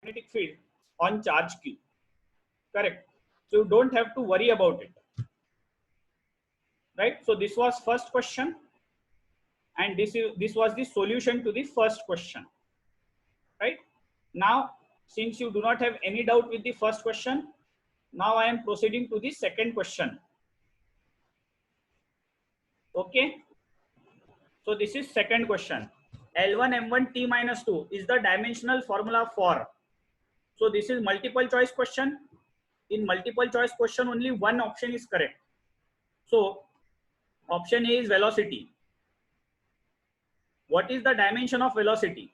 magnetic field on charge q. Correct. So you don't have to worry about it. Right. So this was first question, and this was the solution to the first question. Right. Now, since you do not have any doubt with the first question, now I am proceeding to the second question. Okay. So this is second question. L1 M1 T minus 2 is the dimensional formula for. So this is multiple choice question. In multiple choice question, only one option is correct. So option A is velocity. What is the dimension of velocity?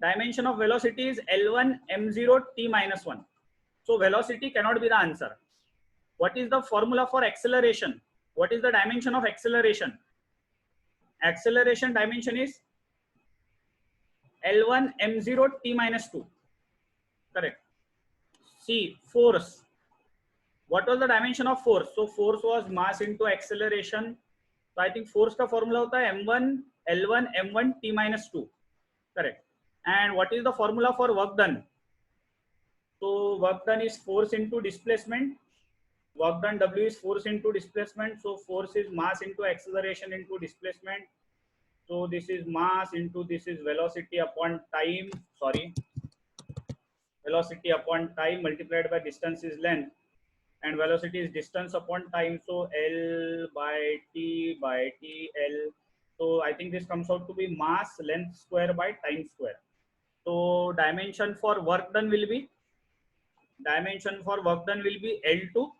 Dimension of velocity is L1 M0 T minus 1. So velocity cannot be the answer. What is the formula for acceleration? What is the dimension of acceleration? Acceleration dimension is L1 M0 T minus 2. Correct. C, force. What was the dimension of force? So force was mass into acceleration. So I think force का formula होता है M1 L1 M1 T minus 2. Correct. And what is the formula for work done? So work done is force into displacement. Work done W is force into displacement. So force is mass into acceleration into displacement. So this is mass into this is velocity upon time. Sorry. Velocity upon time multiplied by distance is length. And velocity is distance upon time. So L by T L. So I think this comes out to be mass length square by time square. So dimension for work done will be L2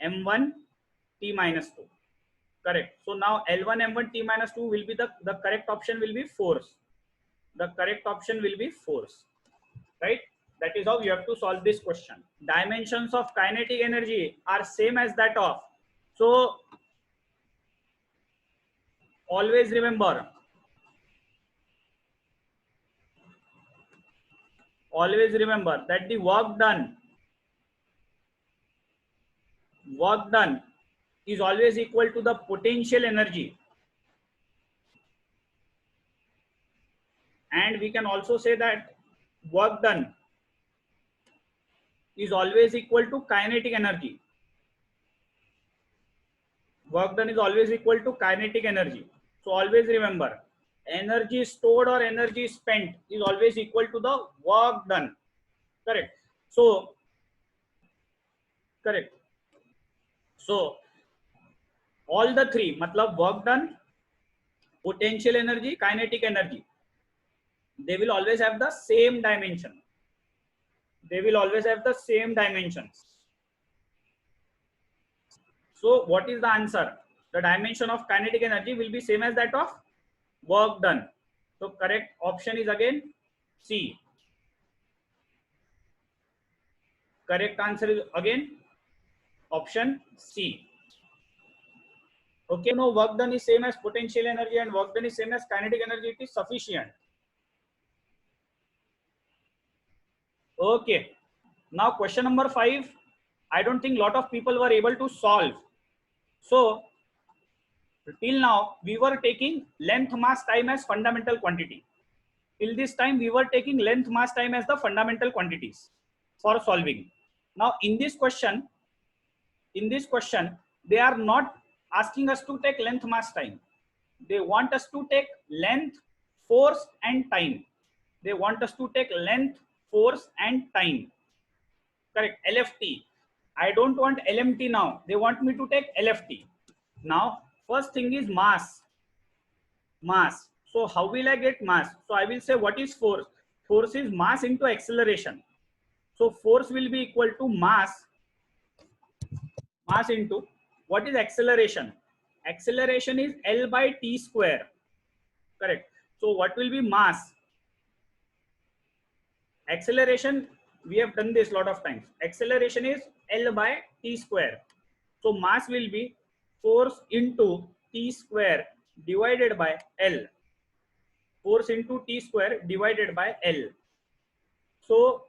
M1 T minus 2. Correct. So now L1 M1 T minus 2 will be the correct option will be force. The correct option will be force. Right. That is how you have to solve this question. Dimensions of kinetic energy are same as that of. So always remember that the work done is always equal to the potential energy. And we can also say that work done is always equal to kinetic energy. Work done is always equal to kinetic energy. So always remember, energy stored or energy spent is always equal to the work done. Correct. So correct. So all the three, matlab work done, potential energy, kinetic energy, they will always have the same dimension. They will always have the same dimensions. So what is the answer? The dimension of kinetic energy will be same as that of work done. So correct option is again C. Correct answer is again option C. Okay, no, work done is same as potential energy and work done is same as kinetic energy. It is sufficient. Okay. Now question number 5. I don't think a lot of people were able to solve. So till now we were taking length, mass, time as fundamental quantity. Till this time we were taking length, mass, time as the fundamental quantities for solving. Now in this question they are not asking us to take length, mass, time. They want us to take length, force and time. They want us to take length, force and time. Correct. LFT. I don't want LMT now. They want me to take LFT. Now first thing is mass. Mass. So how will I get mass? So I will say what is force? Force is mass into acceleration. So force will be equal to mass into what is acceleration? Acceleration is L by T square. Correct. So what will be mass? Acceleration, we have done this a lot of times. Acceleration is L by T square. So mass will be force into T square divided by L. Force into T square divided by L. So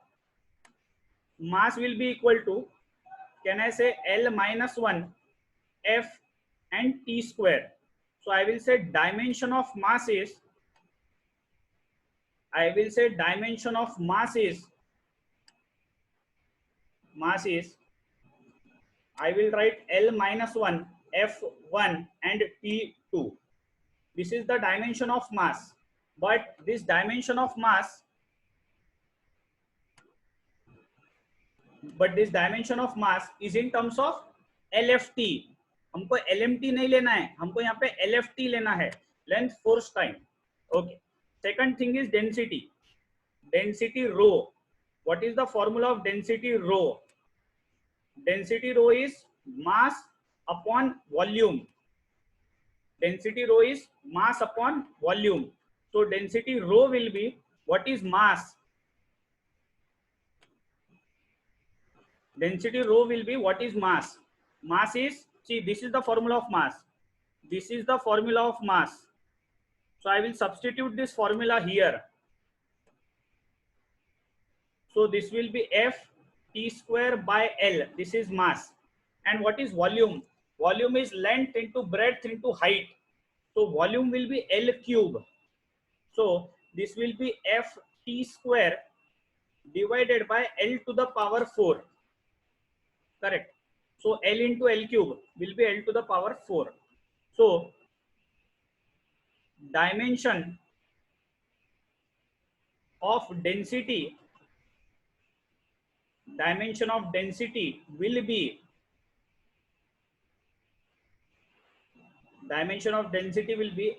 mass will be equal to, can I say L minus 1 F and T square. So I will say dimension of mass is mass is, I will write L minus 1, F1 and T2. This is the dimension of mass, but this dimension of mass, is in terms of LFT. हमको LMT नहीं लेना है, हमको यहाँ पे LFT लेना है, length force time. Okay. Second thing is density. Density rho. What is the formula of density rho? Density rho is mass upon volume. Density rho is mass upon volume. So density rho will be, what is mass? Density rho will be, what is mass? Mass is, see, this is the formula of mass. This is the formula of mass. So I will substitute this formula here. So this will be F T square by L. This is mass. And what is volume? Volume is length into breadth into height. So volume will be L cube. So this will be F T square divided by L to the power 4. Correct. So L into L cube will be L to the power 4. So dimension of density will be,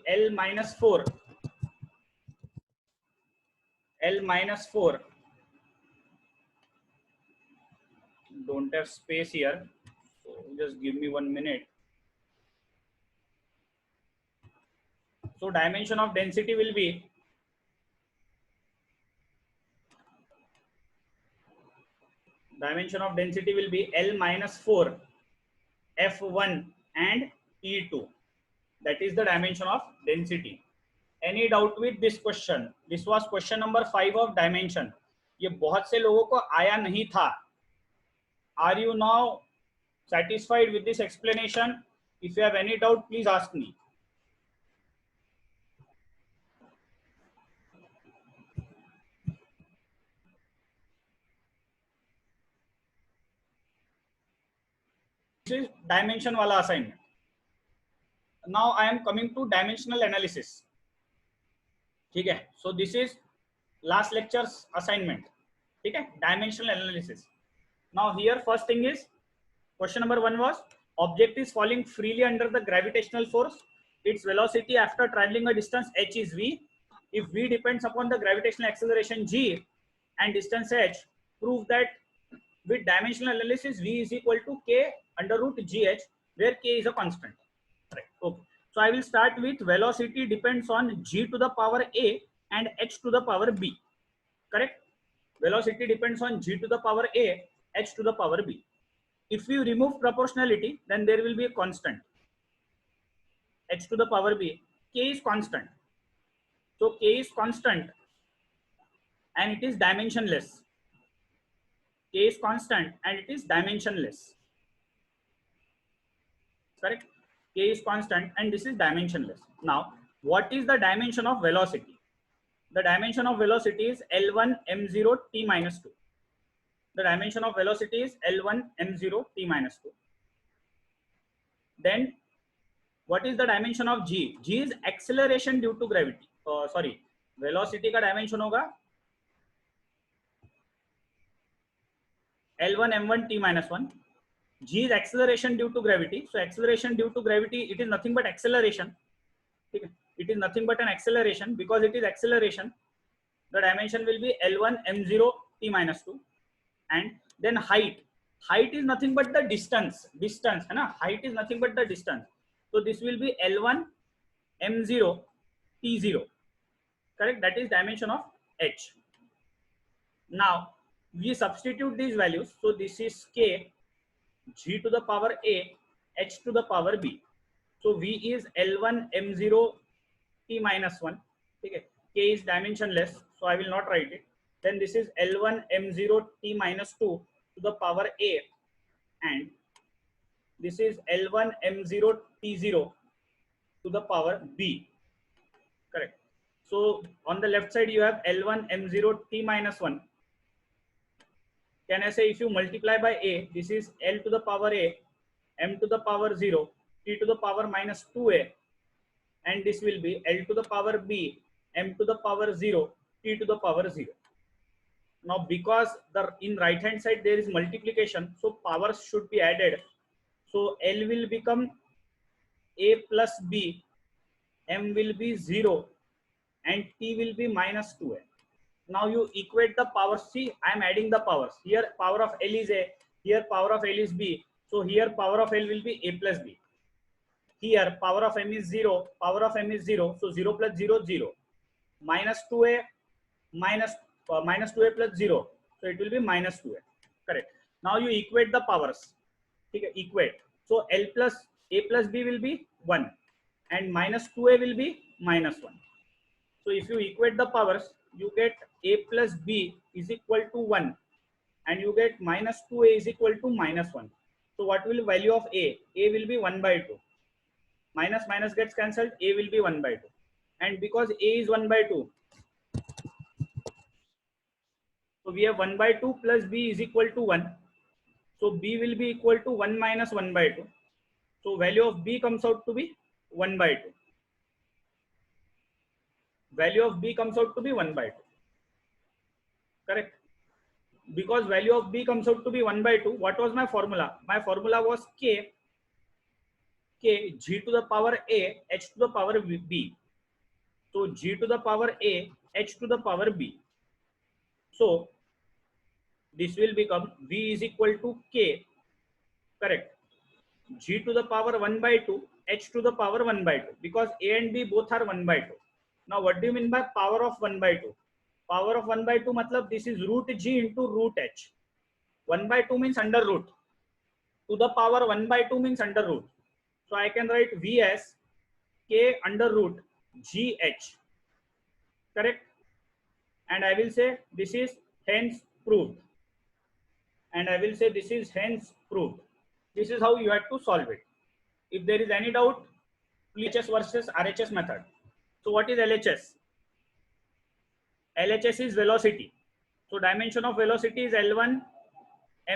L minus 4. L minus 4. Don't have space here, so just give me 1 minute. So dimension of density will be L minus 4 F1 and T2. That is the dimension of density. Any doubt with this question? This was question number 5 of dimension. ये बहुत से लोगों को आया नहीं था. Are you now satisfied with this explanation? If you have any doubt, please ask me. This is dimension wala assignment. Now I am coming to dimensional analysis. Okay, so this is last lecture's assignment. Okay, dimensional analysis. Now here first thing is, question number 1 was, object is falling freely under the gravitational force. Its velocity after traveling a distance h is v. If v depends upon the gravitational acceleration g and distance h, prove that with dimensional analysis v is equal to k under root gh, where k is a constant. Right. Okay. So I will start with velocity depends on g to the power a and h to the power b. Correct? Velocity depends on g to the power a, h to the power b. If you remove proportionality, then there will be a constant. H to the power b, k is constant. So k is constant and it is dimensionless. K is constant and it is dimensionless. Correct? K is constant and this is dimensionless. Now, what is the dimension of velocity? The dimension of velocity is L1 m0 t minus 2. The dimension of velocity is L1 m0 t minus 2. Then what is the dimension of g? G is acceleration due to gravity. Velocity का dimension होगा L1 m1 t minus 1. G is acceleration due to gravity. So acceleration due to gravity, it is nothing but acceleration. It is nothing but an acceleration. Because it is acceleration, the dimension will be L1 m0 t minus 2. And then height. Height is nothing but the distance. Distance, है ना? Height is nothing but the distance. So this will be L1 m0 t0. Correct? That is dimension of h. Now we substitute these values. So this is k, g to the power a, h to the power b. So v is L1 m0 t minus 1. Okay. K is dimensionless, so I will not write it. Then this is L1 m0 t minus 2 to the power a, and this is L1 m0 t0 to the power b. Correct. So on the left side you have L1 m0 t minus 1. can I say if you multiply by a, this is L to the power a, m to the power 0, t to the power minus 2a, and this will be L to the power b, m to the power 0, t to the power 0. Now because the in right hand side there is multiplication, so powers should be added. So L will become a plus b, m will be 0, and t will be minus 2a. Now you equate the powers. See, I am adding the powers. Here power of L is a, here power of L is b. So here power of L will be a plus b. Here power of m is 0, power of m is 0. So 0 plus 0, 0. Minus 2a minus 2a plus 0. So it will be minus 2a. Correct. Now you equate the powers. Okay, equate. So L plus a plus b will be 1, and minus 2a will be minus 1. So if you equate the powers, you get a plus b is equal to 1, and you get minus 2a is equal to minus 1. So what will value of a? A will be 1 by 2. Minus minus gets cancelled, a will be 1 by 2. And because a is 1 by 2, so we have 1 by 2 plus b is equal to 1. So b will be equal to 1 minus 1 by 2. So value of b comes out to be 1 by 2. Value of b comes out to be 1 by 2. Correct. Because value of b comes out to be 1 by 2, what was my formula? My formula was k g to the power a h to the power b. So g to the power a h to the power b. So this will become v is equal to k, correct, g to the power 1 by 2 h to the power 1 by 2, because a and b both are 1 by 2. Now what do you mean by power of 1 by 2? Power of 1 by 2 matlab this is root g into root h. 1 by 2 means under root. To the power 1 by 2 means under root. So I can write v as k under root gh, correct, and I will say this is hence proved, and I will say this is hence proved. This is how you have to solve it. If there is any doubt, please LHS versus RHS method. So what is LHS? LHS is velocity. So dimension of velocity is L1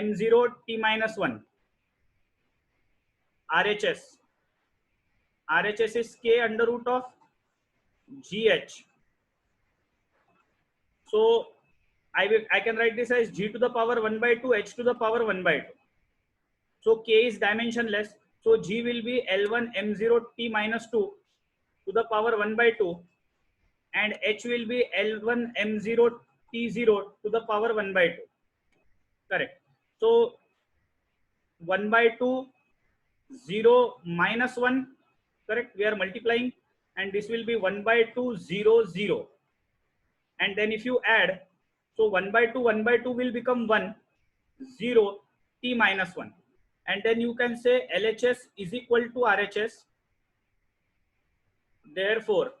m0 t minus 1. RHS is k under root of gh. So I can write this as g to the power 1 by 2 h to the power 1 by 2. So k is dimensionless. So g will be L1 m0 t minus 2 to the power 1 by 2, and h will be L1 m0 t0 to the power 1 by 2. Correct. So 1 by 2, 0 minus 1. Correct. We are multiplying, and this will be 1 by 2, 0, 0. And then if you add, so 1 by 2 will become 1, 0, t minus 1. And then you can say LHS is equal to RHS. Therefore,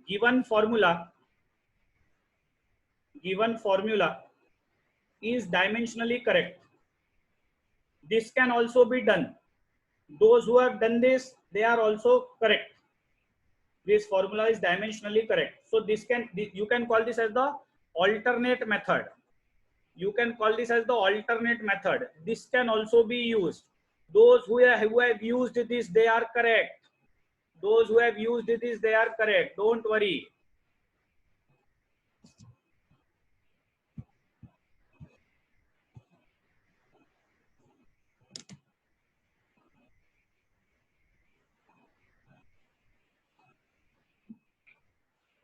given formula is dimensionally correct. This can also be done. Those who have done this, they are also correct. This formula is dimensionally correct. So you can call this as the alternate method. You can call this as the alternate method. This can also be used. Those who have used this, they are correct. Those who have used this, they are correct. Don't worry.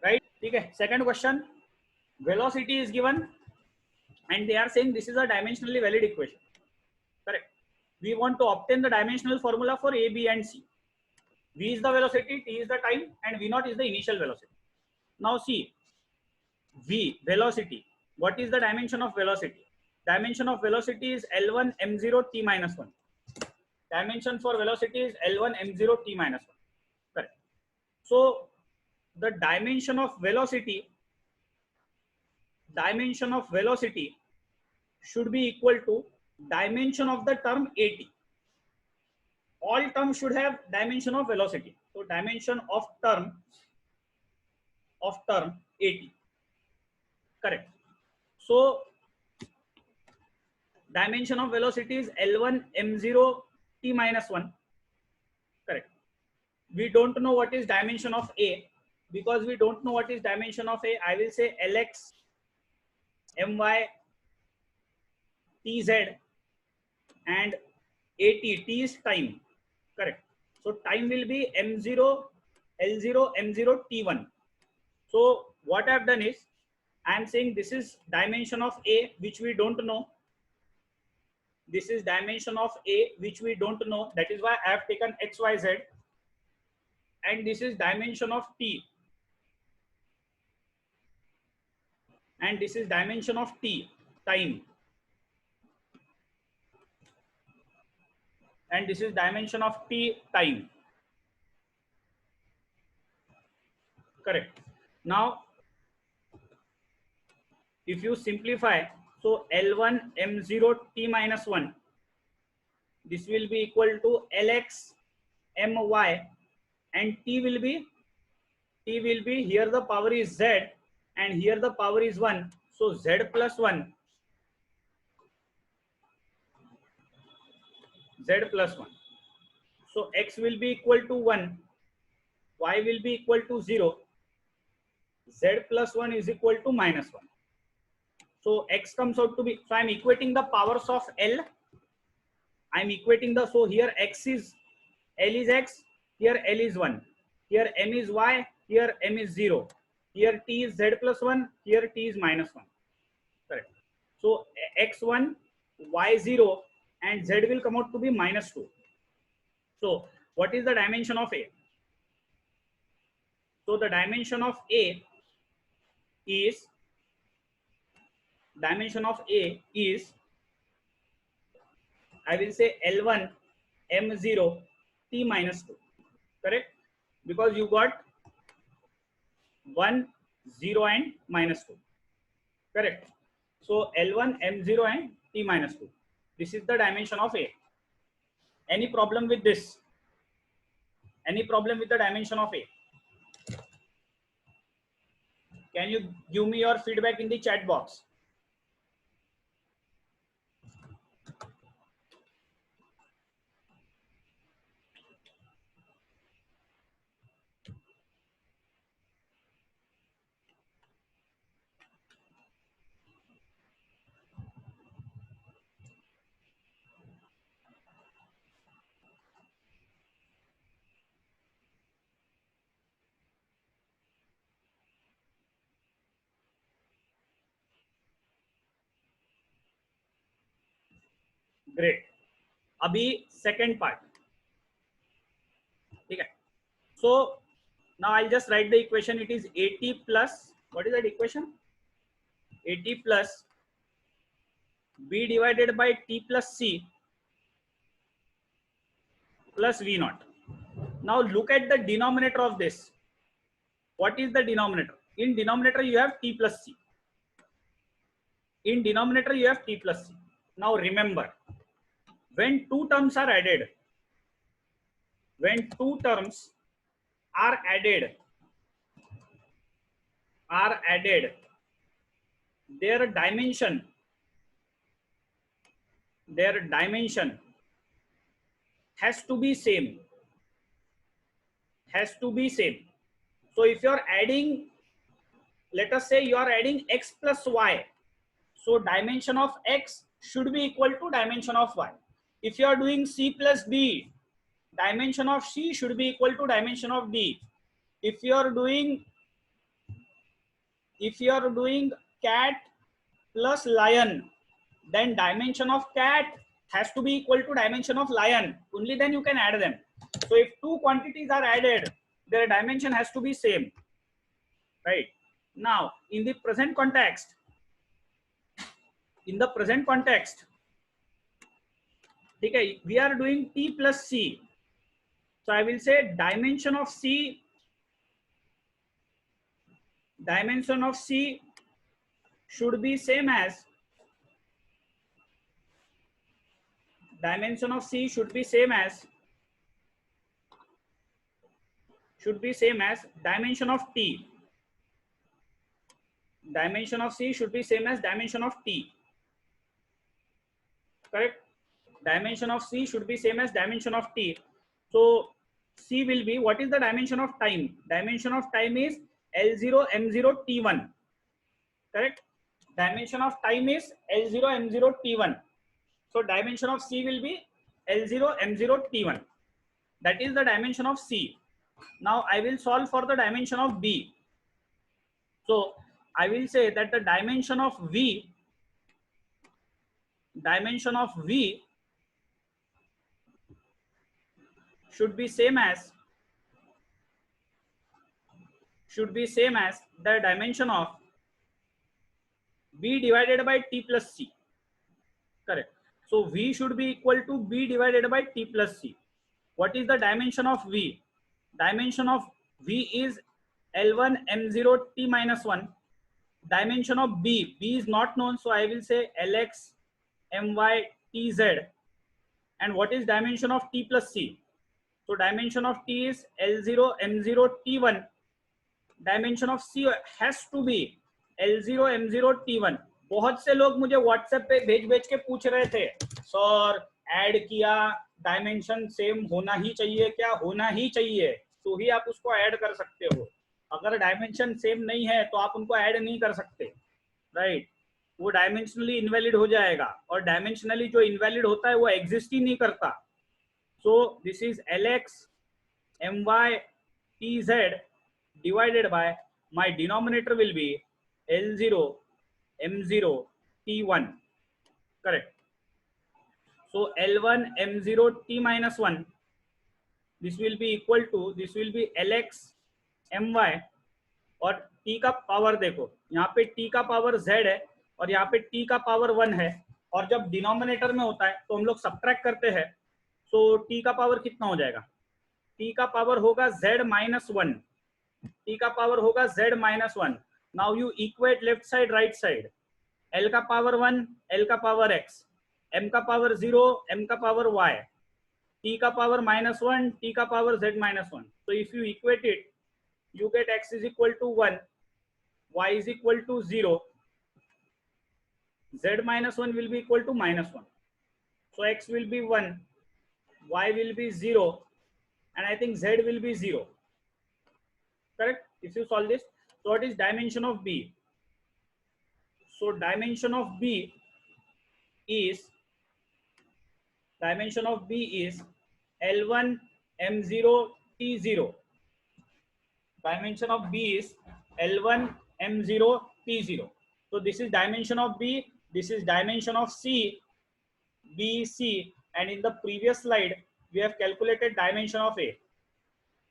Right? Okay. Second question. Velocity is given, and they are saying this is a dimensionally valid equation. Correct. We want to obtain the dimensional formula for A, B, and C. V is the velocity, T is the time, and V0 is the initial velocity. Now see, V, velocity. What is the dimension of velocity? Dimension of velocity is L1 m0 t minus 1. Dimension for velocity is L1 m0 t minus 1. Correct. So the dimension of velocity should be equal to dimension of the term AT. All terms should have dimension of velocity. So dimension of term AT. Correct. So dimension of velocity is L1 m0 t minus 1. Correct. We don't know what is dimension of A. Because we don't know what is dimension of A, I will say Lx my tz and at. T is time. Correct. So time will be m0 L0 m0 t1. So what I have done is I am saying this is dimension of A which we don't know. This is dimension of A which we don't know. That is why I have taken xyz. And this is dimension of T. And this is dimension of T, time. And this is dimension of T, time. Correct. Now, if you simplify, so L1 m0 t minus 1, this will be equal to Lx my, and t will be here the power is z and here the power is 1. So z plus 1, z plus 1. So x will be equal to 1, y will be equal to 0, z plus 1 is equal to minus 1. So x comes out to be, so I'm equating the powers of L. I'm equating the, so here x is, L is x, here L is 1, here m is y, here m is 0, here t is z plus 1, here t is minus 1. Correct. So x1, y0 and z will come out to be minus 2. So what is the dimension of A? So the dimension of A is, I will say L1 m0 t minus 2. Correct. Because you got 1, 0 and minus 2. Correct. So L1 m0 and t minus 2. This is the dimension of A. Any problem with this? Any problem with the dimension of A? Can you give me your feedback in the chat box? Great. Abhi second part. Okay. So now I'll just write the equation. It is AT plus, what is that equation? AT plus B divided by T plus C plus V naught. Now look at the denominator of this. What is the denominator? In denominator you have T plus C. In denominator you have T plus C. Now remember, when two terms are added, their dimension has to be same. So if you are adding, let us say you are adding x plus y, so dimension of x should be equal to dimension of y. If you are doing C plus D, dimension of C should be equal to dimension of D. If you are doing cat plus lion, then dimension of cat has to be equal to dimension of lion. Only then you can add them. So if two quantities are added, their dimension has to be same. Right. Now in the present context, okay, we are doing T plus C. So I will say dimension of C should be same as dimension of C should be same as dimension of T. Dimension of C should be same as dimension of T. correct? Dimension of C should be same as dimension of T. So C will be, what is the dimension of time? Dimension of time is L0 M0 T1, correct? Dimension of time is L0 M0 T1. So dimension of C will be L0 M0 T1. That is the dimension of C. Now I will solve for the dimension of B. So I will say that the dimension of V should be same as the dimension of B divided by T plus C. Correct. So V should be equal to B divided by T plus C. What is the dimension of V? Dimension of V is L1 M0 T minus 1. Dimension of B is not known, so I will say Lx My Tz. And what is dimension of T plus C? So dimension of T is L0 M0 T1. Dimension of C has to be L0 M0 T1. बहुत से लोग मुझे WhatsApp पे भेज के पूछ रहे थे, सर ऐड किया डायमेंशन सेम होना ही चाहिए क्या? होना ही चाहिए, तो ही आप उसको ऐड कर सकते हो. अगर डायमेंशन सेम नहीं है तो आप उनको ऐड नहीं कर सकते, राइट? वो डायमेंशनली इनवैलिड हो जाएगा, और डायमेंशनली जो इनवैलिड होता है वो एग्जिस्ट ही नहीं करता. So this is Lx My Tz divided by my denominator will be L0 M0 T1, correct? So L1 M0 T minus 1, this will be equal to, this will be Lx My, और t का power देखो, यहाँ पे t का power z है और यहाँ पे t का पावर 1 है, और जब डिनोमिनेटर में होता है तो हम लोग सब्ट्रैक्ट करते हैं, तो t का पावर कितना हो जाएगा? t का पावर होगा z माइनस 1, t का पावर होगा z minus 1. Now you equate left side right side, l का पावर 1 l का पावर x, m का पावर 0 m का पावर y, t का पावर माइनस 1 t का power z minus 1. so if you equate it, you get x is equal to 1, y is equal to 0, z minus 1 will be equal to minus 1. So x will be 1, y will be 0, and I think z will be 0. Correct? If you solve this, so what is dimension of B? So dimension of B is L1 M0 T0. Dimension of B is L1 M0 T0. So this is dimension of B, this is dimension of C, B, C, and in the previous slide we have calculated dimension of A.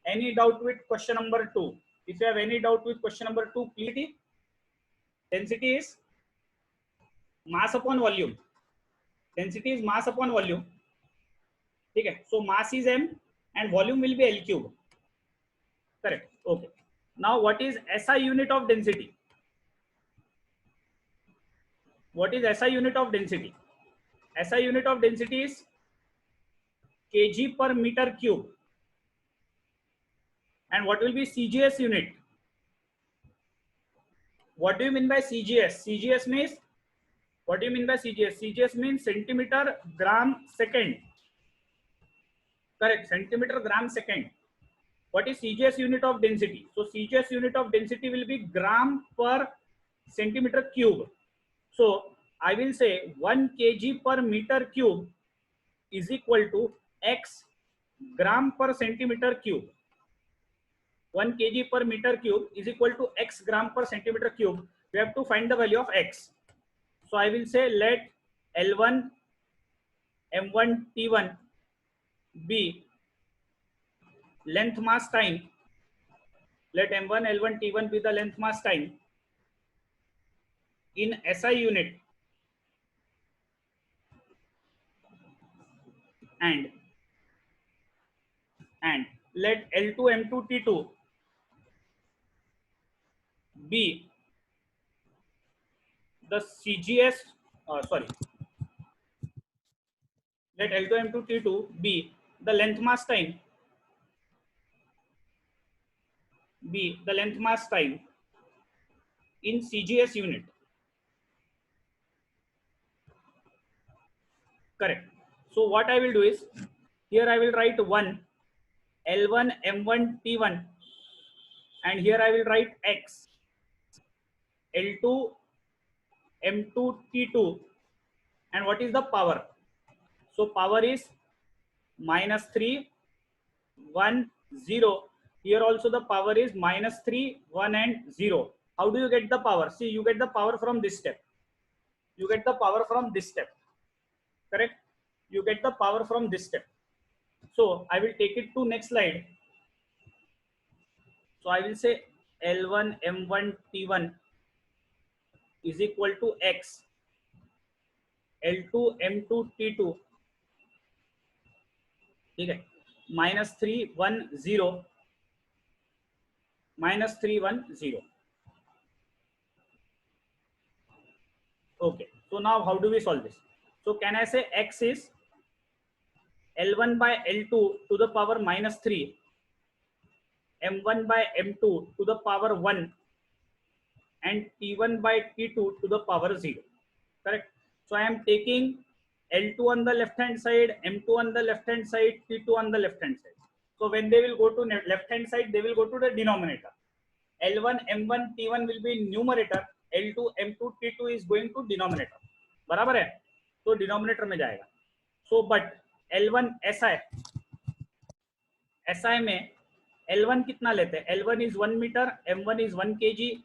Any doubt with question number 2? If you have any doubt with question number 2, please. Density is mass upon volume. Density is mass upon volume. Okay, so mass is m and volume will be L cube. Correct. Okay. Now what is SI unit of density? What is SI unit of density? SI unit of density is kg per meter cube. And what will be CGS unit? What do you mean by CGS? CGS means, what do you mean by CGS? CGS means centimeter gram second. Correct, centimeter gram second. What is CGS unit of density? So CGS unit of density will be gram per centimeter cube. So I will say 1 kg per meter cube is equal to x gram per centimeter cube. 1 kg per meter cube is equal to x gram per centimeter cube. We have to find the value of x. So I will say let L1 M1 T1 be length mass time. Let M1 L1 T1 be the length mass time in SI unit, and let L2 M2 T2 be the CGS, let L2 M2 T2 be the length mass time, in CGS unit. Correct. So what I will do is, here I will write 1 L1 M1 T1, and here I will write X L2 M2 T2, and what is the power? So power is -3 1 0. Here also the power is -3 1 and 0. How do you get the power? See, you get the power from this step. You get the power from this step. Correct? You get the power from this step. So I will take it to next slide. So I will say L1 M1 T1 is equal to X L2 M2 T2. ठीक है, -3 1 0 -3 1 0. Okay, so now how do we solve this? So can I say X is L1 by L2 to the power -3, M1 by M2 to the power 1, and T1 by T2 to the power 0. Correct? So I am taking L2 on the left hand side, M2 on the left hand side, T2 on the left hand side. So when they will go to left hand side, they will go to the denominator. L1 M1 T1 will be numerator, L2 M2 T2 is going to denominator. बराबर है? तो denominator में जाएगा. So but L1 SI में L1 कितना लेते हैं? L1 is 1 meter, M1 is 1 kg,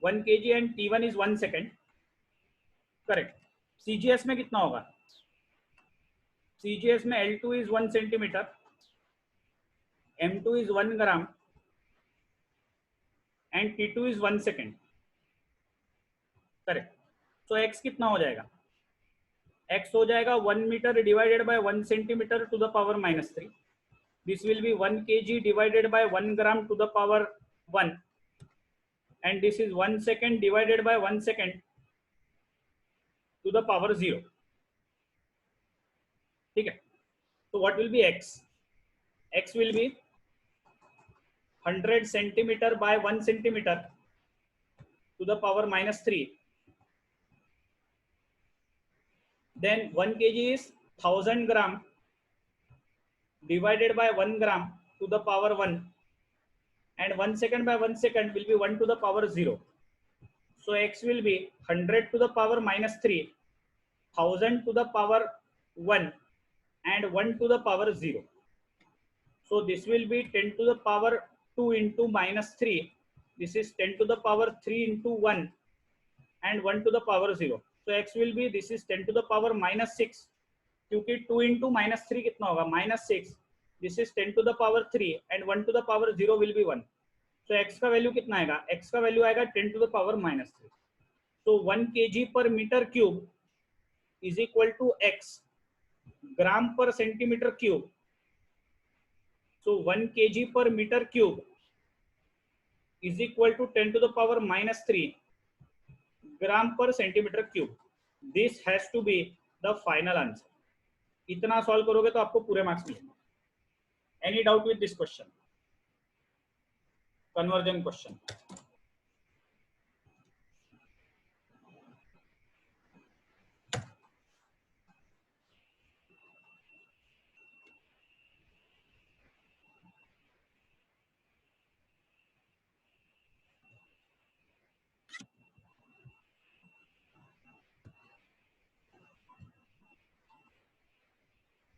1 kg and T1 is 1 second. Correct. CGS में कितना होगा? CGS में L2 is 1 centimeter, M2 is 1 gram and T2 is 1 second. Correct. So X कितना हो जाएगा? X हो जाएगा 1 meter divided by 1 centimeter to the power -3. This will be 1 kg divided by 1 gram to the power 1, and this is 1 second divided by 1 second to the power 0. ठीक है. So what will be X? X will be 100 centimeter by 1 centimeter to the power -3. Then 1 kg is 1000 gram divided by 1 gram to the power 1, and 1 second by 1 second will be 1 to the power 0. So X will be 100 to the power -3, 1000 to the power 1, and 1 to the power 0. So this will be 10 to the power 2 into -3. This is 10 to the power 3 into 1, and 1 to the power 0. So X will be, this is 10 to the power -6. क्योंकि 2 into -3 कितना होगा? -6. This is 10 to the power 3 and 1 to the power 0 will be 1. So X का value कितना आएगा? X का value आएगा 10 to the power -3. So 1 kg per meter cube is equal to X gram per centimeter cube. So 1 kg per meter cube is equal to 10 to the power -3 gram per centimeter cube. This has to be the final answer. इतना solve करोगे तो आपको पूरे marks मिलेंगे. Any doubt with this question? Conversion question.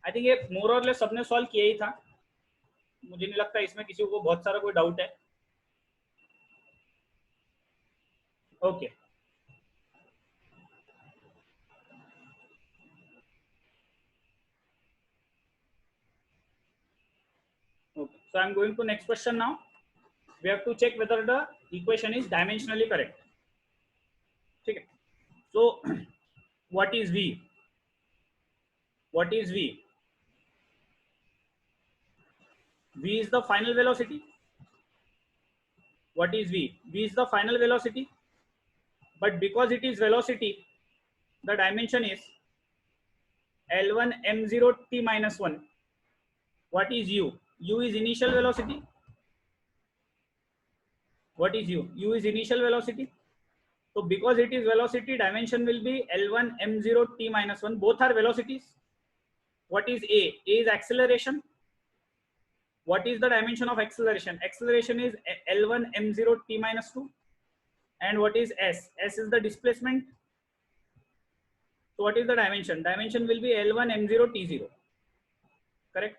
I think ये मोर और less सबने solve किया ही था. मुझे नहीं लगता इसमें किसी को बहुत सारा कोई डाउट है. Okay. Okay, so I'm going to next question now. We have to check whether the equation is dimensionally correct. ठीक है. So what is V? What is V? V is the final velocity. What is V? V is the final velocity. But because it is velocity, the dimension is L1 M0 T minus 1. What is U? U is initial velocity. What is U? U is initial velocity. So because it is velocity, dimension will be L1 m0 t minus 1. Both are velocities. What is A? A is acceleration. What is the dimension of acceleration? Acceleration is L1 m0 t minus 2. And what is S? S is the displacement. So what is the dimension? Dimension will be L1 m0 t0. Correct.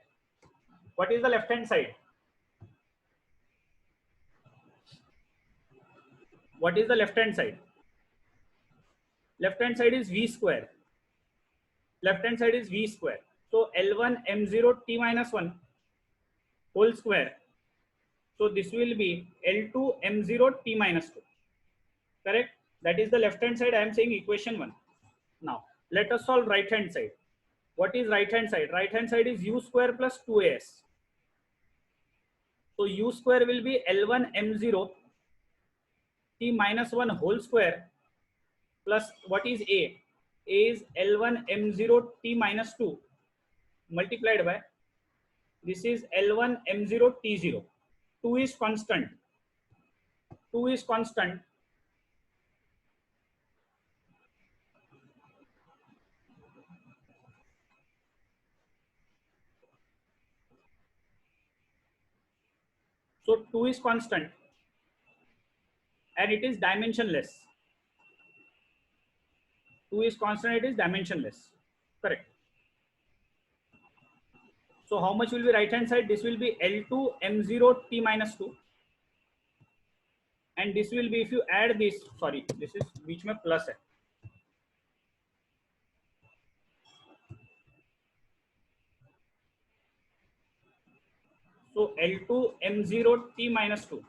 What is the left hand side? What is the left hand side? Left hand side is V square. Left hand side is V square. So L1 m0 t minus 1 whole square. So this will be L2 m0 t minus 2. Correct. That is the left hand side. I am saying equation 1. Now let us solve right hand side. What is right hand side? Right hand side is u square plus 2as. So u square will be L1 m0 t minus 1 whole square plus what is A? A is L1 m0 t minus 2 multiplied by this is L1 m0 t0. 2 is constant. 2 is constant. So 2 is constant and it is dimensionless. 2 is constant, it is dimensionless. Correct. So how much will be right hand side? This will be L2 m0 t minus 2. And this will be, if you add this, sorry, this is बीच में plus है. So L2 m0 t minus 2.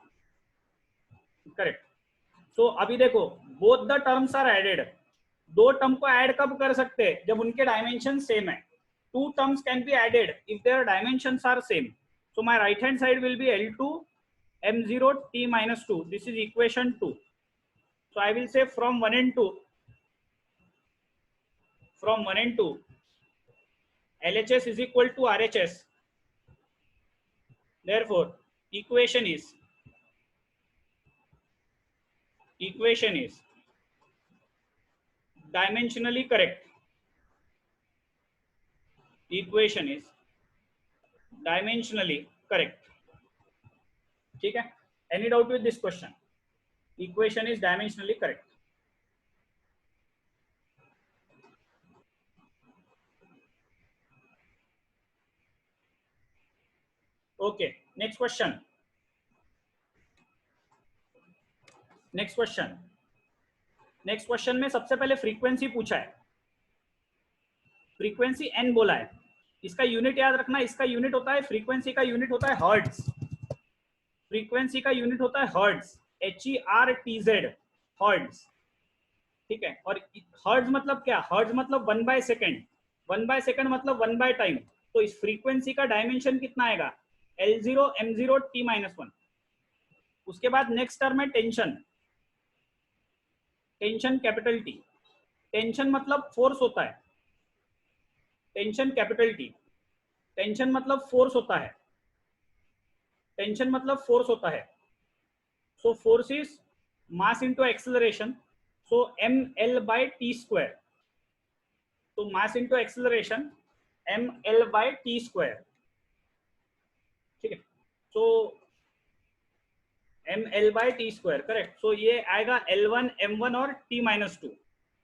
Correct. So अभी देखो, both the terms are added. दो term को add कब कर सकते हैं? जब उनके डायमेंशन सेम है. Two terms can be added if their dimensions are same. So my right hand side will be L2 m0 t minus 2. This is equation 2. So I will say from 1 and 2, LHS is equal to RHS. Therefore, equation is dimensionally correct. Equation is dimensionally correct. ठीक है? Any doubt with this question? Equation is dimensionally correct. Okay, next question. Next question में सबसे पहले frequency पूछा है. Frequency n बोला है. इसका यूनिट याद रखना. इसका यूनिट होता है, फ्रीक्वेंसी का यूनिट होता है हर्ट्ज. फ्रीक्वेंसी का यूनिट होता है हर्ट्ज. HERTZ hertz. ठीक है. और हर्ट्ज मतलब क्या? हर्ट्ज मतलब 1 बाय सेकेंड. 1 बाय सेकेंड मतलब 1 बाय टाइम. तो इस फ्रीक्वेंसी का डायमेंशन कितना आएगा? L0 m0 t minus 1. उसके बाद नेक्स्ट टर्म है tension. Tension capital T. Tension मतलब फोर्स होता है. Tension capital T. टेंशन मतलब फोर्स होता है. टेंशन मतलब फोर्स होता है. So force is mass into acceleration. So ml by t square. तो mass into acceleration ml by t square. ठीक है. So ml by t square. Correct. So ये आएगा L1 m1 और t minus 2.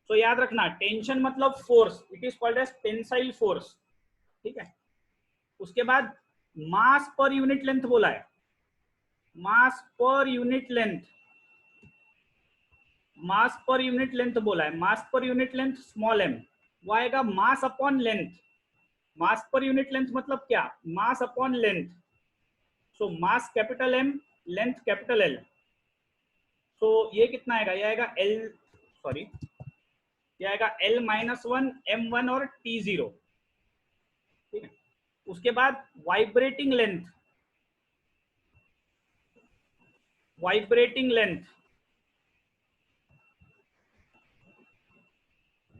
सो याद रखना, टेंशन मतलब force. It is called as tensile force. ठीक है. उसके बाद मास पर यूनिट लेंथ बोला है. मास पर यूनिट लेंथ. मास पर यूनिट लेंथ बोला है. मास per unit length small m. वो आएगा मास अपॉन लेंथ. मास पर यूनिट लेंथ मतलब क्या? Mass upon length. So mass capital M, length capital L. So ये कितना आएगा? ये आएगा ये आएगा L minus 1 m1 और t0. ठीक है. उसके बाद वाइब्रेटिंग लेंथ. Vibrating length.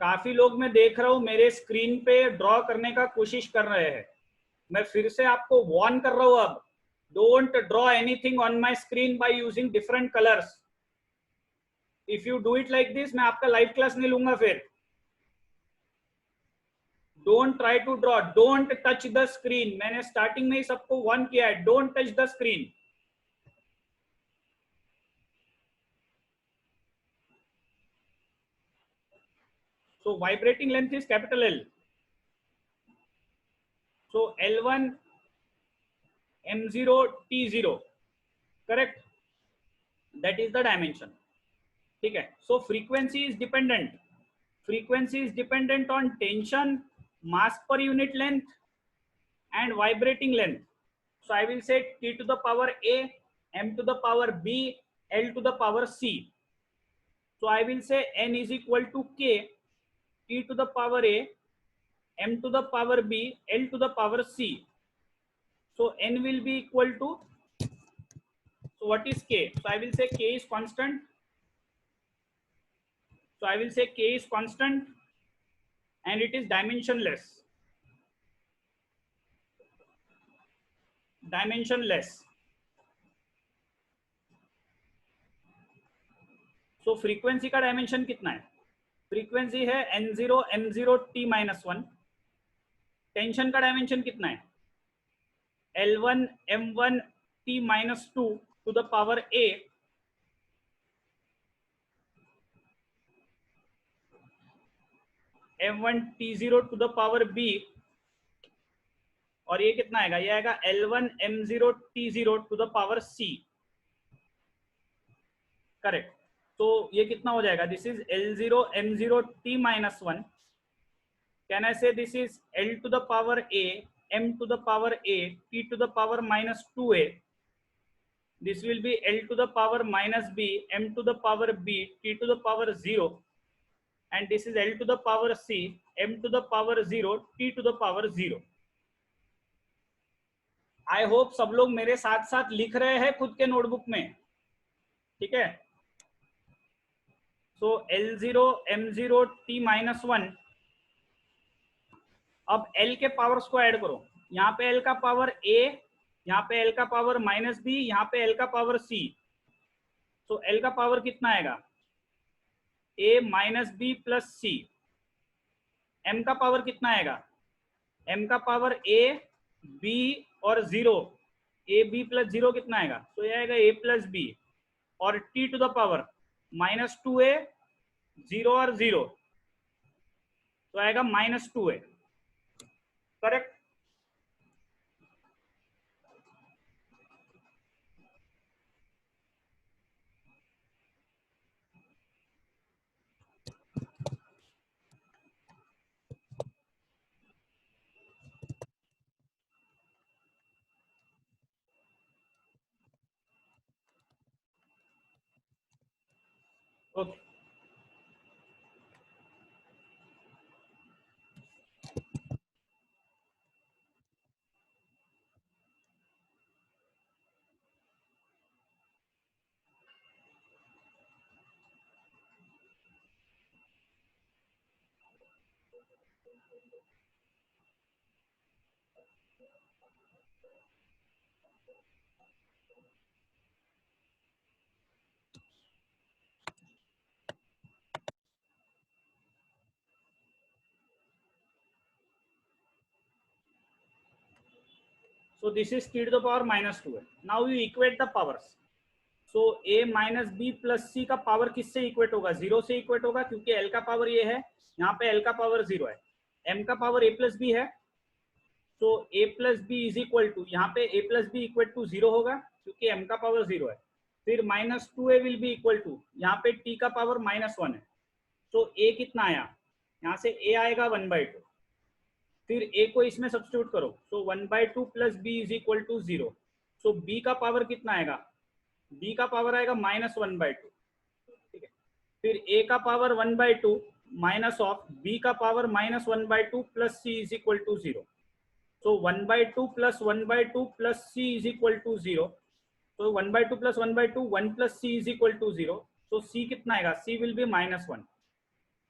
काफी लोग मैं देख रहा हूं मेरे स्क्रीन पे ड्रॉ करने का कोशिश कर रहे हैं. मैं फिर से आपको वार्न कर रहा हूं, अब don't draw anything on my screen by using different colours. If you do it like this, मैं आपका लाइव क्लास नहीं लूंगा फिर. Don't try to draw, don't touch the screen. मैंने स्टार्टिंग में ही सबको वन किया है, don't touch the screen. So vibrating length is capital L. So L1 M0 T0, correct? That is the dimension. ठीक है. So frequency is dependent. Frequency is dependent on tension, mass per unit length, and vibrating length. So I will say T to the power A, M to the power B, L to the power C. So I will say N is equal to K, T to the power A, M to the power B, L to the power C. So N will be equal to, so what is K? So I will say K is constant. So I will say K is constant and it is dimensionless. Dimensionless. So frequency का dimension कितना है? Frequency है N0 M0 T minus 1. Tension का dimension कितना है? L1 M1 T minus 2 to the power A. M1 T0 to the power B. और ये कितना आएगा? ये आएगा L1 M0 T0 to the power C. Correct. तो ये कितना हो जाएगा? This is L0 M0 T minus 1. Can I say this is L to the power A, M to the power A, T to the power minus 2A. This will be L to the power minus B, M to the power B, T to the power 0. And this is L to the power C, M to the power 0, T to the power 0. I hope सब लोग मेरे साथ साथ लिख रहे हैं खुद के नोटबुक में. ठीक है. सो L0 M0 T minus 1. अब L के पावर्स को ऐड करो. यहाँ पे L का पावर A, यहाँ पे L का पावर माइनस B, यहाँ पे L का पावर C. तो L का पावर कितना आएगा? A minus B plus C. M का पावर कितना आएगा? M का पावर A, B और 0. A B प्लस 0 कितना आएगा? तो ये आएगा A प्लस B और T to the power minus 2A, 0 और 0, तो आएगा minus 2A. Correct. Okay. So this is T to the power minus 2A. Now you equate the powers. So A minus B plus C का power किससे equate होगा? 0 से equate होगा, क्योंकि L का पावर ये है, यहाँ पे L का पावर 0 है, M का पावर A प्लस B है. तो A plus B is equal to, यहाँ पे A plus B equal to 0 होगा क्योंकि M का पावर 0 है. फिर minus 2A will be equal to, यहाँ पे T का पावर माइनस 1 है. तो A कितना आया? यहाँ से A आएगा 1/2. फिर A को इसमें सब्स्टिट्यूट करो. So 1/2 plus B is equal to 0. So B का पावर कितना आएगा? B का पावर आएगा माइनस 1/2. ठीक है. फिर A का पावर 1/2 माइनस ऑफ B का power minus 1/2 plus C is equal to 0. So 1/2 plus 1/2 plus C is equal to 0. तो 1/2 plus 1/2 1 plus C is equal to 0. So C कितना आएगा? C will be minus 1.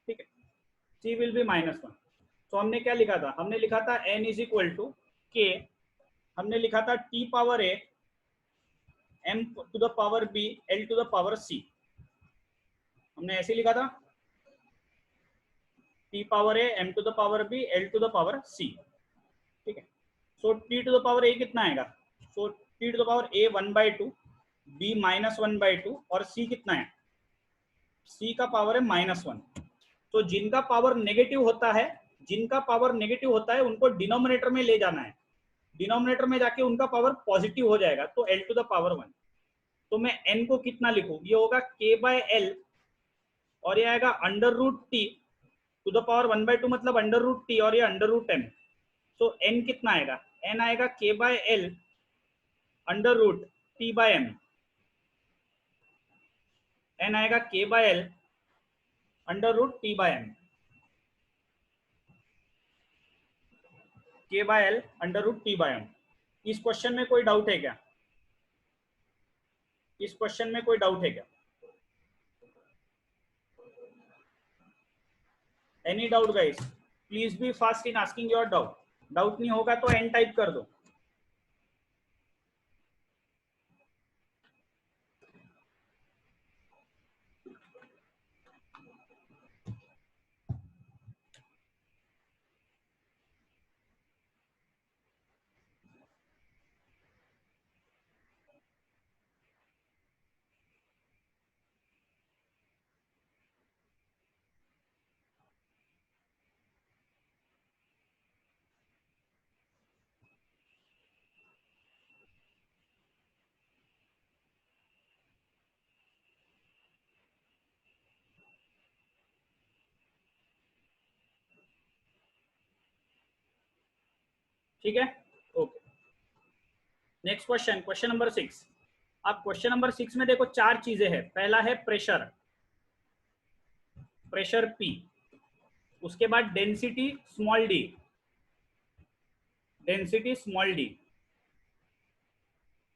ठीक है. C will be minus 1. तो हमने क्या लिखा था? हमने लिखा था N is equal to K. हमने लिखा था T power A, M to the power B, L to the power C. हमने ऐसे लिखा था, t power a m to the power b l to the power c, ठीक है। So t to the power a कितना आएगा, so t to the power a 1/2, b -1/2 और c कितना है, c का पावर है -1। तो जिनका पावर नेगेटिव होता है, जिनका पावर नेगेटिव होता है उनको डिनोमिनेटर में ले जाना है, डिनोमिनेटर में जाके उनका पावर पॉजिटिव हो जाएगा, तो l टू द पावर 1। तो मैं n को कितना लिखूं, ये होगा k/l और ये आएगा √t टू द पावर 1/2 मतलब √t और ये √m। सो n कितना आएगा, n आएगा k/l √t/m, n आएगा k/l √t/m, k/l √t/m। इस क्वेश्चन में कोई डाउट है क्या, इस क्वेश्चन में कोई डाउट है क्या, any doubt guys, please be fast in asking your doubt, doubt नहीं होगा तो n टाइप कर दो। ठीक है, okay. Next question, question number 6। अब क्वेश्चन नंबर 6 में देखो 4 चीजें हैं। पहला है प्रेशर, प्रेशर P, उसके बाद density small d, density small d,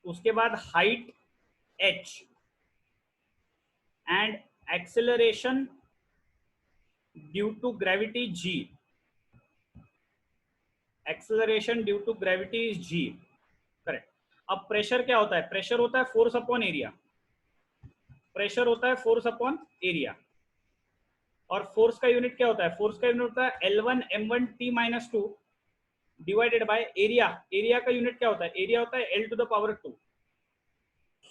उसके बाद height h and acceleration due to gravity g, acceleration due to gravity is g, correct. अब प्रेशर क्या होता है, प्रेशर होता है फोर्स अपॉन एरिया, प्रेशर होता है फोर्स अपॉन एरिया। और फोर्स का यूनिट क्या होता है, फोर्स का यूनिट होता है L1 m1 t-2 divided by area, area का यूनिट क्या होता है, एरिया होता है L to the power 2।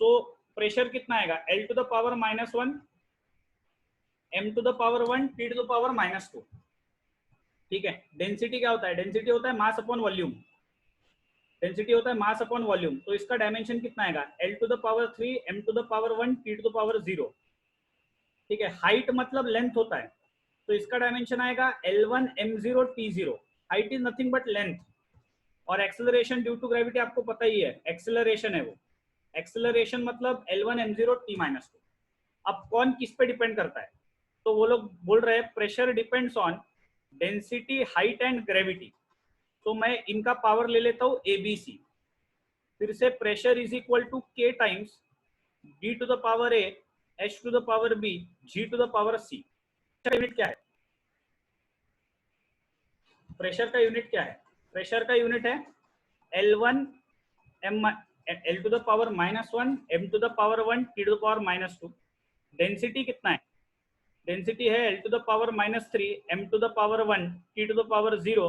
So pressure कितना आएगा, L to the power -1 m to the power 1 t to the power -2, ठीक है। डेंसिटी क्या होता है, डेंसिटी होता है मास अपॉन वॉल्यूम, डेंसिटी होता है मास अपॉन वॉल्यूम। तो इसका डायमेंशन कितना आएगा, L to the power 3 m to the power 1 t to the power 0, ठीक है। हाइट मतलब लेंथ होता है, तो इसका डायमेंशन आएगा L1 m0 t0, height is nothing but length. और एक्सेलरेशन ड्यू टू ग्रेविटी आपको पता ही है, एक्सेलरेशन है वो, एक्सेलरेशन मतलब L1 m0 t-2। अब कौन किस पे डिपेंड करता है, तो वो लोग बोल रहे हैं pressure depends on density, height and gravity. तो मैं इनका पावर ले लेता हूँ ABC, फिर से pressure is equal to K times D to the power A H to the power B G to the power C। Unit क्या है, प्रेशर का यूनिट क्या है, प्रेशर का यूनिट है L1 m L to the power -1 m to the power 1 t to the power -2। Density कितना है, density है L to the power -3 m to the power 1 t to the power 0,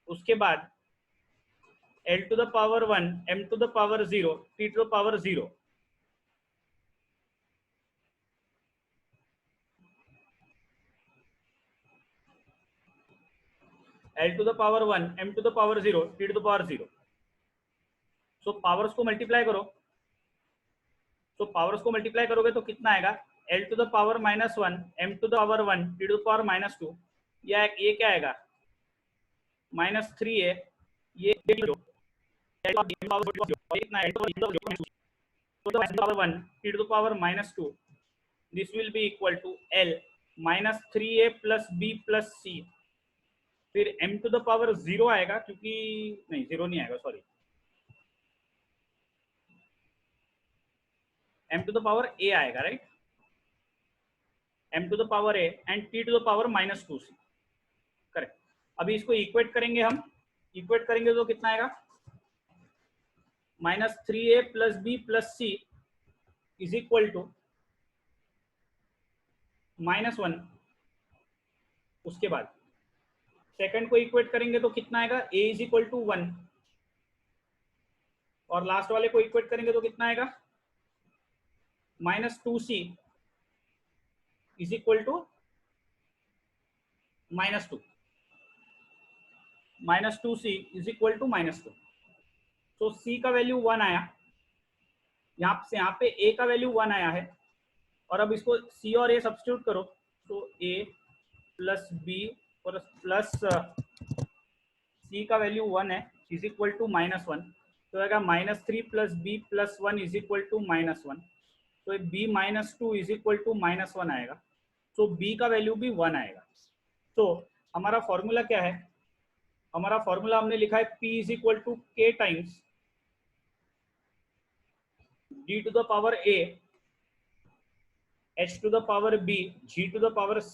उसके बाद L to the power 1 m to the power 0 t to the power 0। L to the power 1 m to the power 0 t to the power 0। So powers को multiply करो, तो powers को multiply करोगे तो कितना आएगा, L to the power -1 m to the power 1 t to the power -2, या ये क्या आएगा -3a, ये t to the power -2, this will be equal to L -3a plus b plus c। फिर m टू द पावर 0 आएगा, क्योंकि नहीं 0 नहीं आएगा, sorry, m to the power a आएगा, right, m to the power a and t to the power -2c, correct. अभी इसको equate करेंगे हम, इक्वेट करेंगे तो कितना आएगा, -3a plus b plus c is equal to -1, उसके बाद सेकंड को इक्वेट करेंगे तो कितना आएगा, a इज इक्वल टू 1, और लास्ट वाले को इक्वेट करेंगे तो कितना आएगा, -2c is equal to -2, -2c is equal to -2। तो c का वैल्यू 1 आया, यहाँ से यहाँ पे a का वैल्यू 1 आया है, और अब इसको c और a सब्स्टिट्यूट करो, तो a प्लस b और प्लस c का वैल्यू 1 है इज इक्वल टू -1, तो आएगा -3 plus b plus 1 is equal to -1, तो b -2 इज इक्वल टू -1 आएगा, तो b का वैल्यू भी 1 आएगा। तो हमारा फॉर्मूला क्या है, हमारा फॉर्मूला हमने लिखा है p is equal to k times d to the power a, h to the power b, g to the power c,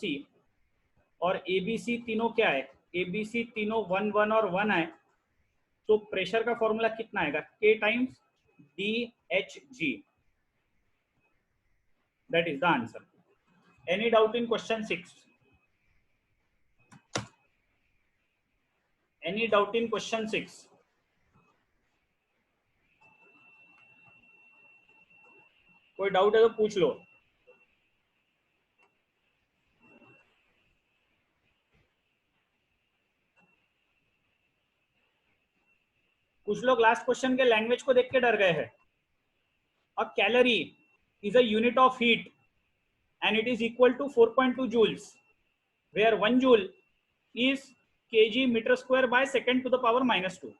और abc तीनों क्या है, abc तीनों 1 1 और 1 है, तो प्रेशर का फॉर्मूला कितना आएगा, k times dhg, that is the answer. Any doubt in question 6? Any doubt in question 6? कोई डाउट है तो पूछ लो। कुछ लोग लास्ट क्वेश्चन के लैंग्वेज को देख के डर गए हैं। A calorie is a unit of heat and it is equal to 4.2 joules, where 1 joule is kg meter square by second to the power -2.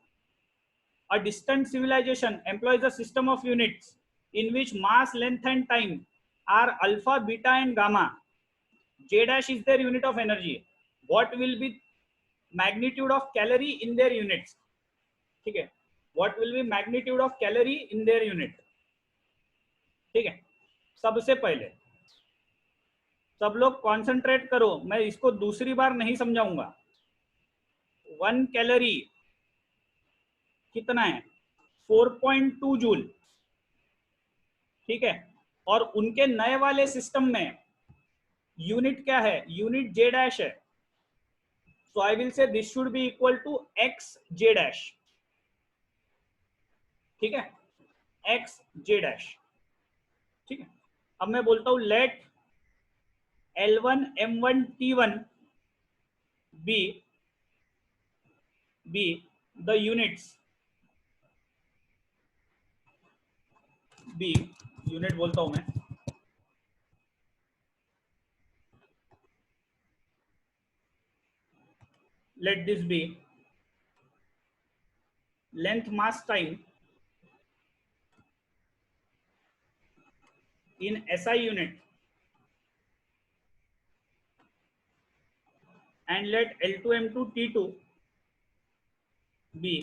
A distant civilization employs a system of units in which mass, length and time are alpha, beta and gamma. J dash is their unit of energy. What will be magnitude of calorie in their units? ठीक है, what will be magnitude of calorie in their unit? ठीक है, सबसे पहले सब लोग concentrate करो, मैं इसको दूसरी बार नहीं समझाऊंगा। 1 कैलोरी कितना है, 4.2 जूल, ठीक है, और उनके नए वाले सिस्टम में यूनिट क्या है, यूनिट जे डैश है, so I will say this should be equal to x J dash, ठीक है, एक्स जे डैश, ठीक है। अब मैं बोलता हूं let L1 M1 T1 be the units, be unit बोलता हूं मैं, let this be length, mass, time in SI unit, and let L2 M2 T2 be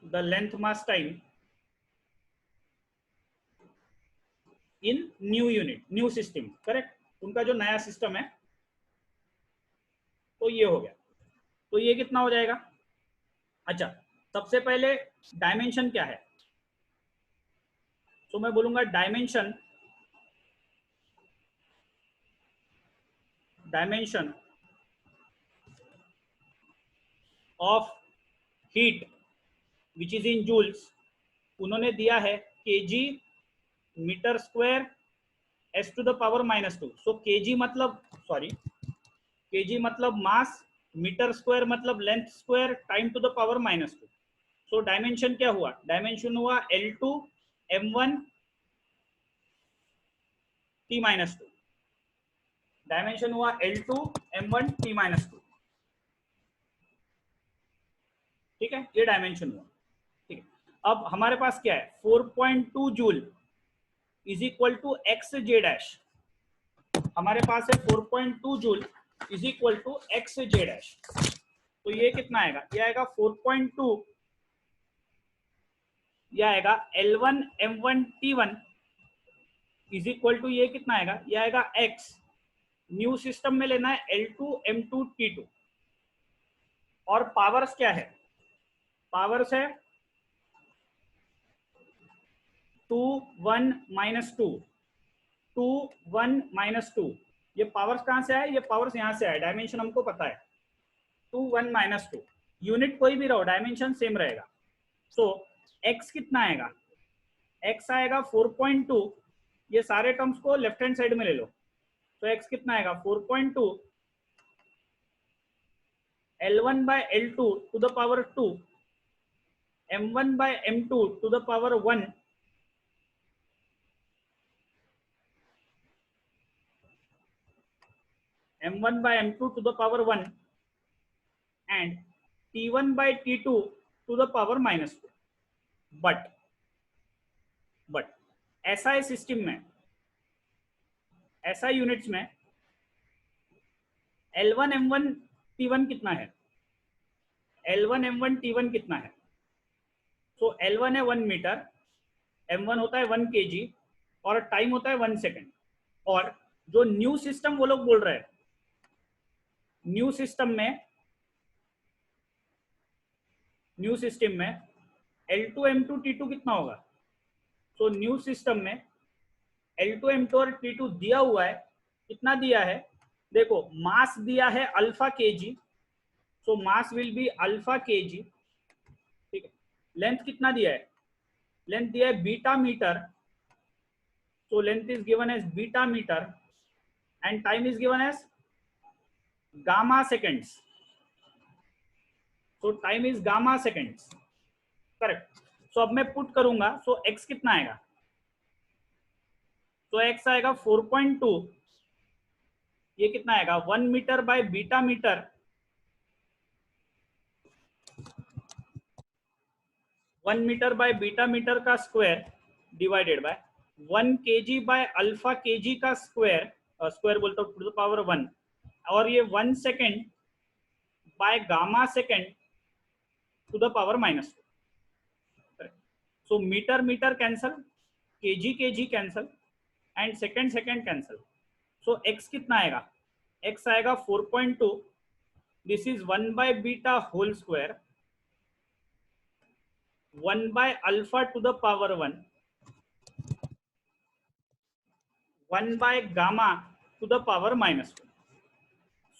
the length, mass, time in new unit, new system, correct, उनका जो नया system है, तो ये हो गया। तो ये कितना हो जाएगा, अच्छा सबसे पहले डायमेंशन क्या है, तो मैं बोलूंगा dimension of heat which is in joules, उन्होंने दिया है KG metre square S to the power -2, so KG मतलब केजी मतलब मास, मीटर स्क्वायर मतलब length square, time to the power -2, so dimension क्या हुआ, डायमेंशन हुआ L2 M1 T-2, डायमेंशन हुआ L2 M1 T-2, ठीक है, ये डायमेंशन हुआ, ठीक है। अब हमारे पास क्या है, 4.2 joule is equal to x J dash, हमारे पास है 4.2 joule is equal to x J dash, तो ये कितना आएगा, ये आएगा 4.2, ये आएगा L1 M1 T1 is equal to, ये कितना आएगा, ये आएगा x, न्यू सिस्टम में लेना है L2 M2 T2, और पावर्स क्या है, पावर्स है 2 1 माइनस 2 2 1 माइनस 2, ये पावर्स कहाँ से आए? ये पावर्स यहाँ से आए, डायमेंशन हमको पता है 2 1 माइनस 2, यूनिट कोई भी रहो डायमेंशन सेम रहेगा। सो x कितना आएगा? x आएगा 4.2, ये सारे टर्म्स को लेफ्ट हैंड साइड में ले लो, तो x कितना आएगा 4.2 L1 by L2 to the power 2 M1 by M2 to the power 1 M1 by M2 to the power 1 and T1 by T2 to the power minus 2। But SI system में, SI units में L1 M1 T1 कितना है? L1 M1 T1 कितना है? तो L1 है 1 metre, M1 होता है 1 kg और टाइम होता है 1 सेकेंड। और जो न्यू सिस्टम वो लोग बोल रहे हैं, न्यू सिस्टम में L2 M2 T2 कितना होगा? तो न्यू सिस्टम में L2 M2 और T2 दिया हुआ है, कितना दिया है देखो, मास दिया है alpha KG, so mass will be alpha KG, ठीक है। लेंथ कितना दिया है? लेंथ दिया है beta metre, so length is given as beta meter and time is given as gamma seconds, so time is gamma seconds, correct। so अब मैं put करूंगा, so x कितना आएगा? तो x आएगा 4.2, ये कितना आएगा 1 metre by beta metre, 1 metre by beta metre का square divided by 1 kg by alpha kg का स्क्वायर, स्क्वायर बोलता हूँ टू द पावर 1, और ये 1 second by gamma second to the power minus 2। So metre metre cancel, kg kg cancel and second second cancel. So x कितना आएगा? x आएगा 4.2, this is 1 by beta whole square 1 by alpha two the power 1 1 by gamma to the power minus 2.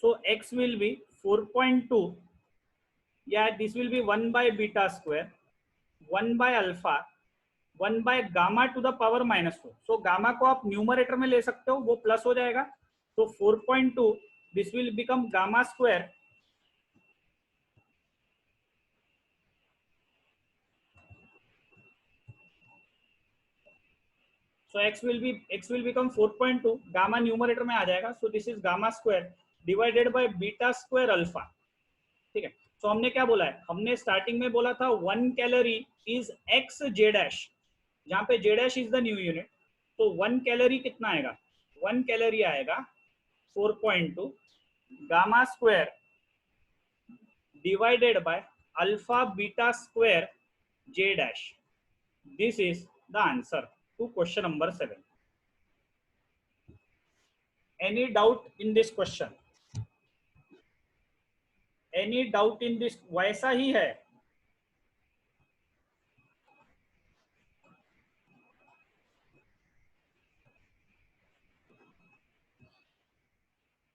So x will be 4.2, yeah, this will be 1 by beta square 1 by alpha 1 by gamma to the power minus 2. So gamma को आप numerator में ले सकते हो, वो plus हो जाएगा, तो 4.2 this will become gamma square so x will become 4.2, gamma numerator में आ जाएगा, so this is gamma square divided by beta square alpha, ठीक है। तो हमने क्या बोला है? हमने स्टार्टिंग में बोला था 1 calorie is x J dash, जहां पे J dash is the new unit, तो 1 कैलोरी कितना आएगा? 1 कैलोरी आएगा 4.2 gamma square divided by alpha beta square J dash. This is the answer to question number 7। Any doubt in this question? Any doubt in this? वैसा ही है,